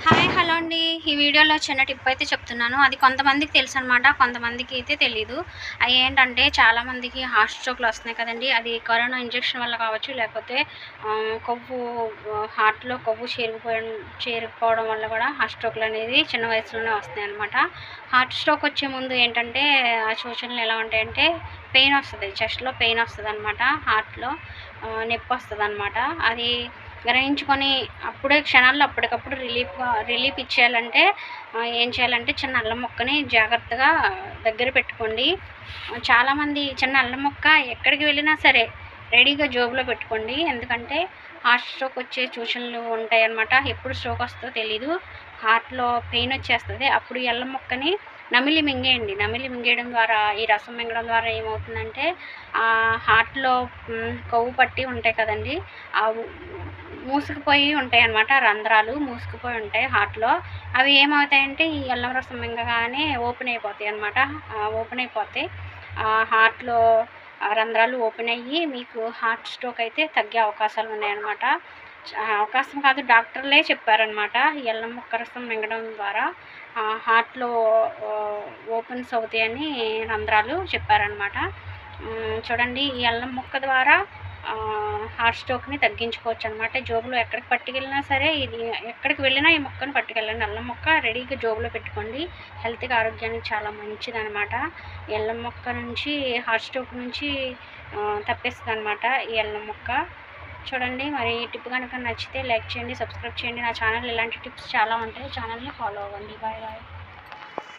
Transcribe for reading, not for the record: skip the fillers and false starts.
Hi hello అండి. ఈ వీడియోలో చిన్న టిప్ అయితే చెప్తున్నాను. అది కొంతమందికి తెలుసు అనమాట, కొంతమందికి అయితే తెలీదు. అవి ఏంటంటే చాలామందికి హార్ట్ స్ట్రోక్లు వస్తున్నాయి కదండి. అది కరోనా ఇంజెక్షన్ వల్ల కావచ్చు, లేకపోతే కొవ్వు హార్ట్లో కొవ్వు చేరుకుపోవడం వల్ల కూడా హార్ట్ స్ట్రోక్లు అనేది చిన్న వయసులోనే వస్తున్నాయి అనమాట. హార్ట్ స్ట్రోక్ వచ్చే ముందు ఏంటంటే ఆ సూచనలు ఎలా ఉంటాయంటే పెయిన్ వస్తుంది, చెస్ట్లో పెయిన్ వస్తుంది అనమాట, హార్ట్లో నొప్పి వస్తుంది అనమాట. అది గ్రహించుకొని అప్పుడే క్షణాల్లో అప్పటికప్పుడు రిలీఫ్ ఇచ్చేయాలంటే ఏం చేయాలంటే చిన్న అల్లం ముక్కని జాగ్రత్తగా దగ్గర పెట్టుకోండి. చాలామంది చిన్న అల్లం ముక్క ఎక్కడికి వెళ్ళినా సరే రెడీగా జోబులో పెట్టుకోండి. ఎందుకంటే హార్ట్ స్ట్రోక్ వచ్చే సూచనలు ఉంటాయన్నమాట. ఎప్పుడు స్ట్రోక్ వస్తుందో తెలీదు, హార్ట్లో పెయిన్ వచ్చేస్తుంది. అప్పుడు ఈ అల్లం ముక్కని నమిలి మింగేయండి. నమిలి మింగేయడం ద్వారా, ఈ రసం మింగడం ద్వారా ఏమవుతుందంటే హార్ట్లో కొవ్వు పట్టి ఉంటాయి కదండి, ఆ మూసుకుపోయి ఉంటాయి అన్నమాట, రంధ్రాలు మూసుకుపోయి ఉంటాయి హార్ట్లో. అవి ఏమవుతాయంటే ఈ అల్లం రసం మింగగానే ఓపెన్ అయిపోతాయి అన్నమాట. ఓపెన్ అయిపోతాయి హార్ట్లో రంధ్రాలు ఓపెన్ అయ్యి మీకు హార్ట్ స్ట్రోక్ అయితే తగ్గే అవకాశాలు ఉన్నాయన్నమాట. అవకాశం కాదు, డాక్టర్లే చెప్పారనమాట. ఈ అల్లం ముక్క రసం మింగడం ద్వారా హార్ట్లో ఓపెన్స్ అవుతాయని రంధ్రాలు చెప్పారనమాట. చూడండి, ఈ అల్లం ముక్క ద్వారా హార్ట్ స్ట్రోక్ని తగ్గించుకోవచ్చు అనమాట. జోబులో ఎక్కడికి పట్టుకెళ్ళినా సరే, ఇది ఎక్కడికి వెళ్ళినా ఈ ముక్కను పట్టుకెళ్ళండి. అల్లం ముక్క రెడీగా జోబులో పెట్టుకోండి. హెల్త్కి ఆరోగ్యానికి చాలా మంచిదనమాట. ఈ అల్లం ముక్క నుంచి హార్ట్ స్ట్రోక్ నుంచి తప్పిస్తుంది అనమాట ఈ అల్లం ముక్క. చూడండి, మరి ఈ టిప్ కనుక నచ్చితే లైక్ చేయండి, సబ్స్క్రైబ్ చేయండి. నా ఛానల్ ఇలాంటి టిప్స్ చాలా ఉంటాయి, ఛానల్ని ఫాలో అవ్వండి. Bye bye.